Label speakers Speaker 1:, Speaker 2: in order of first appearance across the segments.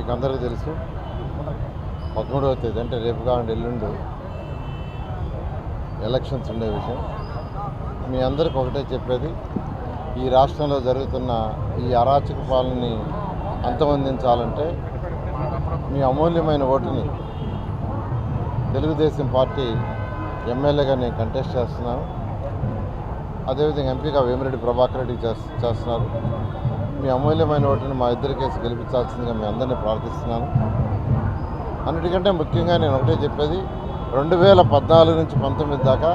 Speaker 1: మీకు అందరికీ తెలుసు 13వ తేదీ అంటే రేపు కావండి ఎల్లుండి ఎలక్షన్స్ ఉండే విషయం. మీ అందరికి ఒకటే చెప్పేది, ఈ రాష్ట్రంలో జరుగుతున్న ఈ అరాచక పాలనని అంతమొందించాలంటే మీ అమూల్యమైన ఓటుని తెలుగుదేశం పార్టీ ఎమ్మెల్యేగా నేను కంటెస్ట్ చేస్తున్నాను. అదేవిధంగా ఎంపీగా వేమిరెడ్డి ప్రభాకర్ రెడ్డి చేస్తున్నారు. మీ అమూల్యమైన ఓటుని మా ఇద్దరి కేసు గెలిపించాల్సిందిగా మీ అందరినీ ప్రార్థిస్తున్నాను. అన్నిటికంటే ముఖ్యంగా నేను ఒకటే చెప్పేది, 2014 నుంచి 19 దాకా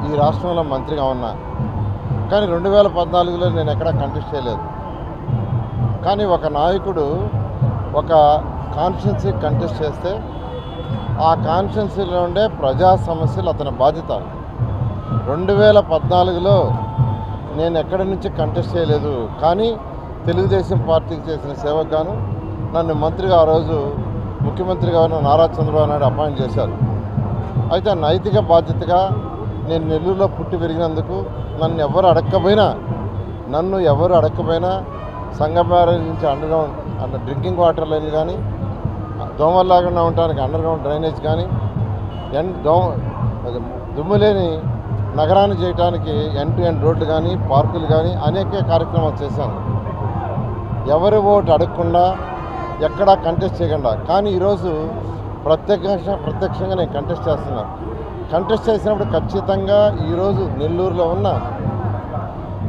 Speaker 1: ఈ రాష్ట్రంలో మంత్రిగా ఉన్నా, కానీ 2014లో నేను ఎక్కడా కంటెస్ట్ చేయలేదు. కానీ ఒక నాయకుడు ఒక కాన్స్టిట్యున్సీ కంటెస్ట్ చేస్తే ఆ కాన్స్టిట్యున్సీలో ఉండే ప్రజా సమస్యలు అతని బాధ్యత. 2014లో నేను ఎక్కడి నుంచి కంటెస్ట్ చేయలేదు, కానీ తెలుగుదేశం పార్టీకి చేసిన సేవకు గాను నన్ను మంత్రిగా ఆ రోజు ముఖ్యమంత్రిగా ఉన్న నారా చంద్రబాబు నాయుడు అపాయింట్ చేశారు. అయితే నైతిక బాధ్యతగా నేను నెల్లూరులో పుట్టి పెరిగినందుకు నన్ను ఎవరు అడక్కపోయినా సంగం బ్యారేజ్ నుంచి అండర్గ్రౌండ్ డ్రింకింగ్ వాటర్ లైన్ కానీ, దోమలు లేకుండా ఉండడానికి అండర్గ్రౌండ్ డ్రైనేజ్ కానీ, దుమ్ము లేని నగరాన్ని చేయడానికి ఎండ్ రోడ్లు కానీ, పార్కులు కానీ అనేక కార్యక్రమాలు చేశాను. ఎవరి ఓటు అడగకుండా, ఎక్కడా కంటెస్ట్ చేయకుండా. కానీ ఈరోజు ప్రత్యక్షంగా నేను కంటెస్ట్ చేస్తున్నాను. కంటెస్ట్ చేసినప్పుడు ఖచ్చితంగా ఈరోజు నెల్లూరులో ఉన్న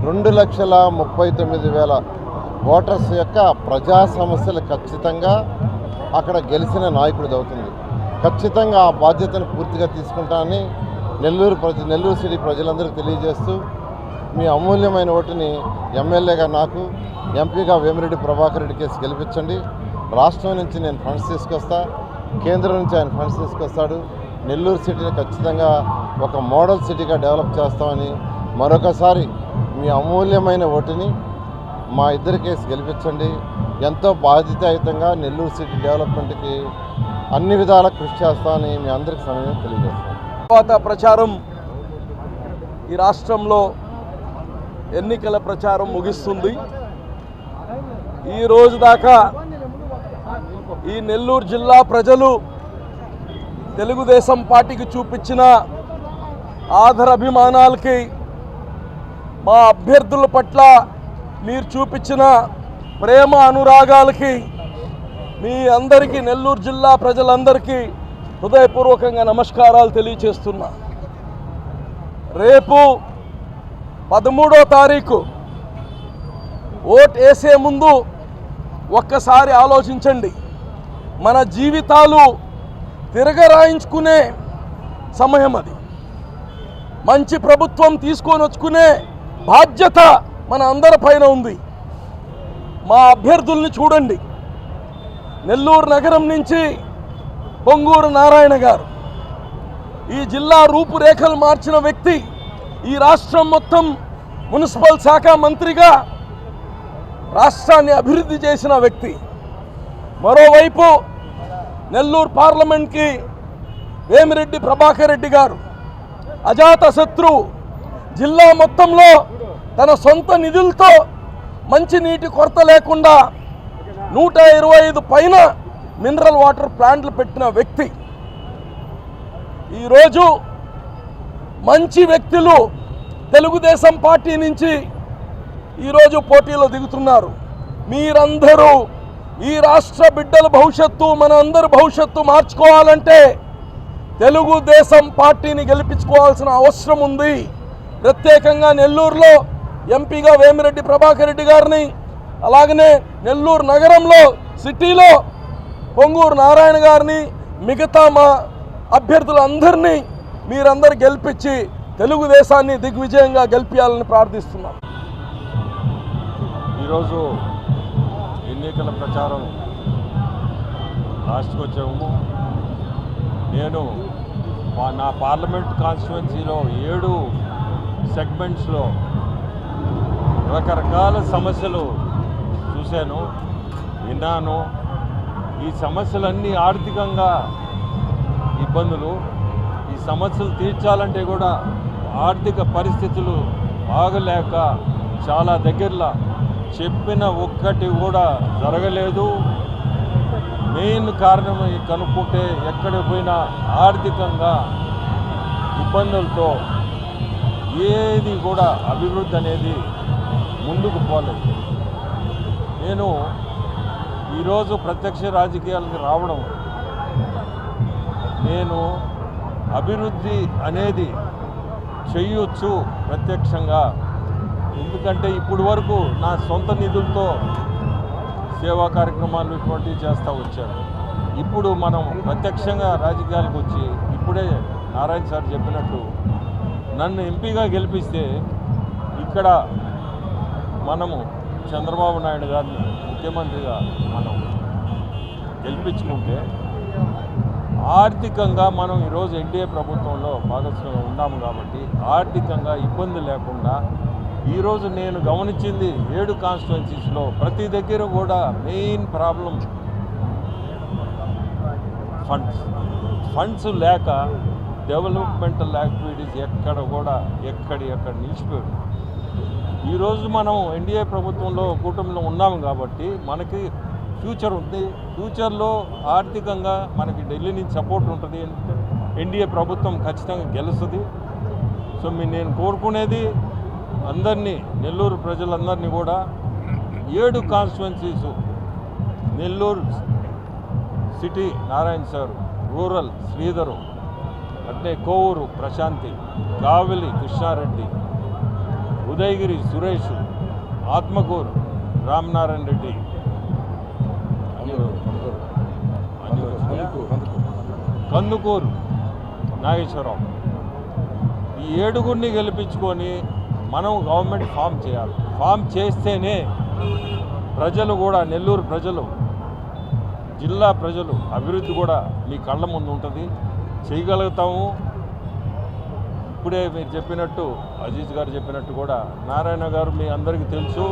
Speaker 1: 2,39,000 ఓటర్స్ యొక్క ప్రజా సమస్యలు ఖచ్చితంగా అక్కడ గెలిచిన నాయకుడిది అవుతుంది. ఖచ్చితంగా ఆ బాధ్యతను పూర్తిగా తీసుకుంటానని నెల్లూరు సిటీ ప్రజలందరికీ తెలియజేస్తూ, మీ అమూల్యమైన ఓటుని ఎమ్మెల్యేగా నాకు, ఎంపీగా వేమిరెడ్డి ప్రభాకర్ రెడ్డి కేసు గెలిపించండి. రాష్ట్రం నుంచి నేను ఫండ్స్ తీసుకొస్తా, కేంద్రం నుంచి ఆయన ఫండ్స్ తీసుకొస్తాడు. నెల్లూరు సిటీని ఖచ్చితంగా ఒక మోడల్ సిటీగా డెవలప్ చేస్తామని మరొకసారి మీ అమూల్యమైన ఓటుని మా ఇద్దరి కేసు గెలిపించండి. ఎంతో బాధ్యతాయుతంగా నెల్లూరు సిటీ డెవలప్మెంట్కి అన్ని విధాలా కృషి చేస్తామని మీ అందరికీ సమయం తెలియజేస్తాను.
Speaker 2: తర్వాత ప్రచారం ఈ రాష్ట్రంలో ఎన్నికల ప్రచారం ముగిస్తుంది. ఈ రోజు దాకా ఈ నెల్లూరు జిల్లా ప్రజలు తెలుగుదేశం పార్టీకి చూపించిన ఆదరాభిమానాలకి, మా అభ్యర్థుల పట్ల మీరు చూపించిన ప్రేమ అనురాగాలకి మీ అందరికీ, నెల్లూరు జిల్లా ప్రజలందరికీ హృదయపూర్వకంగా నమస్కారాలు తెలియజేస్తున్నా. రేపు 13వ తారీఖు ఓట్ వేసే ముందు ఒక్కసారి ఆలోచించండి. మన జీవితాలు తిరగరాయించుకునే సమయం అది. మంచి ప్రభుత్వం తీసుకొని వచ్చుకునే బాధ్యత మన అందరిపైన ఉంది. మా అభ్యర్థుల్ని చూడండి. నెల్లూరు నగరం నుంచి పొంగూరు నారాయణ గారు ఈ జిల్లా రూపురేఖలు మార్చిన వ్యక్తి. ఈ రాష్ట్రం మొత్తం మున్సిపల్ శాఖ మంత్రిగా రాష్ట్రాన్ని అభివృద్ధి చేసిన వ్యక్తి. మరోవైపు నెల్లూరు పార్లమెంట్కి వేమిరెడ్డి ప్రభాకర్ రెడ్డి గారు అజాత శత్రువు. జిల్లా మొత్తంలో తన సొంత నిధులతో మంచినీటి కొరత లేకుండా 125 పైన మినరల్ వాటర్ ప్లాంట్లు పెట్టిన వ్యక్తి. ఈరోజు మంచి వ్యక్తులు తెలుగుదేశం పార్టీ నుంచి ఈరోజు పోటీలో దిగుతున్నారు. మీరందరూ ఈ రాష్ట్ర బిడ్డల భవిష్యత్తు, మన అందరి భవిష్యత్తు మార్చుకోవాలంటే తెలుగుదేశం పార్టీని గెలిపించుకోవాల్సిన అవసరం ఉంది. ప్రత్యేకంగా నెల్లూరులో ఎంపీగా వేమిరెడ్డి ప్రభాకర్ రెడ్డి గారిని, అలాగనే నెల్లూరు నగరంలో సిటీలో పొంగూరు నారాయణ గారిని, మిగతా మా అభ్యర్థులందరినీ మీరందరూ గెలిపించి తెలుగుదేశాన్ని దిగ్విజయంగా గెలిపించాలని ప్రార్థిస్తున్నాం.
Speaker 3: ఈరోజు ఎన్నికల ప్రచారం లాస్ట్కి వచ్చాము. నేను నా పార్లమెంట్ కాన్స్టిట్యుయెన్సీలో 7 సెగ్మెంట్స్లో రకరకాల సమస్యలు చూశాను, విన్నాను. ఈ సమస్యలన్నీ ఆర్థికంగా ఇబ్బందులు. ఈ సమస్యలు తీర్చాలంటే కూడా ఆర్థిక పరిస్థితులు బాగలేక చాలా దగ్గరలో చెప్పిన ఒక్కటి కూడా జరగలేదు. మెయిన్ కారణం కనుక్కుంటే ఎక్కడ పోయినా ఆర్థికంగా ఇబ్బందులతో ఏది కూడా అభివృద్ధి అనేది ముందుకు పోలేదు. నేను ఈరోజు ప్రత్యక్ష రాజకీయాలకు రావడం, నేను అభివృద్ధి అనేది చేయొచ్చు ప్రత్యక్షంగా, ఎందుకంటే ఇప్పుడు వరకు నా సొంత నిధులతో సేవా కార్యక్రమాలు ఇటువంటివి చేస్తూ వచ్చాను. ఇప్పుడు మనం ప్రత్యక్షంగా రాజకీయాలకు వచ్చి ఇప్పుడే నారాయణ సార్ చెప్పినట్టు నన్ను ఎంపీగా గెలిపిస్తే ఇక్కడ మనము చంద్రబాబు నాయుడు గారిని ముఖ్యమంత్రిగా మనం గెలిపించుకుంటే ఆర్థికంగా మనం ఈరోజు ఎన్డీఏ ప్రభుత్వంలో భాగస్వామ్యం ఉన్నాము కాబట్టి ఆర్థికంగా ఇబ్బంది లేకుండా ఈరోజు నేను గమనించింది 7 కాన్స్టిట్యుయెన్సీస్లో ప్రతి దగ్గర కూడా మెయిన్ ప్రాబ్లం ఫండ్స్ లేక డెవలప్మెంటల్ యాక్టివిటీస్ ఎక్కడ నిలిచిపోయాడు. ఈరోజు మనం ఎన్డీఏ ప్రభుత్వంలో కూటమిలో ఉన్నాము కాబట్టి మనకి ఫ్యూచర్ ఉంది. ఫ్యూచర్లో ఆర్థికంగా మనకి ఢిల్లీ నుంచి సపోర్ట్ ఉంటుంది. ఎన్డీఏ ప్రభుత్వం ఖచ్చితంగా గెలుస్తుంది. సో నేను కోరుకునేది అందరినీ, నెల్లూరు ప్రజలందరినీ కూడా 7 constituencies, Nellore city Narayana sir, rural Sridhar, అట్లే కోవూరు ప్రశాంతి, కావలి కృష్ణారెడ్డి, ఉదయగిరి సురేష్, ఆత్మకూరు రామనారాయణ రెడ్డి, కందుకూరు నాగేశ్వరరావు, ఈ 7గురిని గెలిపించుకొని మనం గవర్నమెంట్ ఫామ్ చేయాలి. ఫామ్ చేస్తేనే ప్రజలు కూడా, నెల్లూరు ప్రజలు, జిల్లా ప్రజలు అభివృద్ధి కూడా మీ కళ్ళ ముందు ఉంటుంది, చేయగలుగుతాము. ఇప్పుడే మీరు చెప్పినట్టు, అజీజ్ గారు చెప్పినట్టు కూడా, నారాయణ గారు మీ అందరికీ తెలుసు.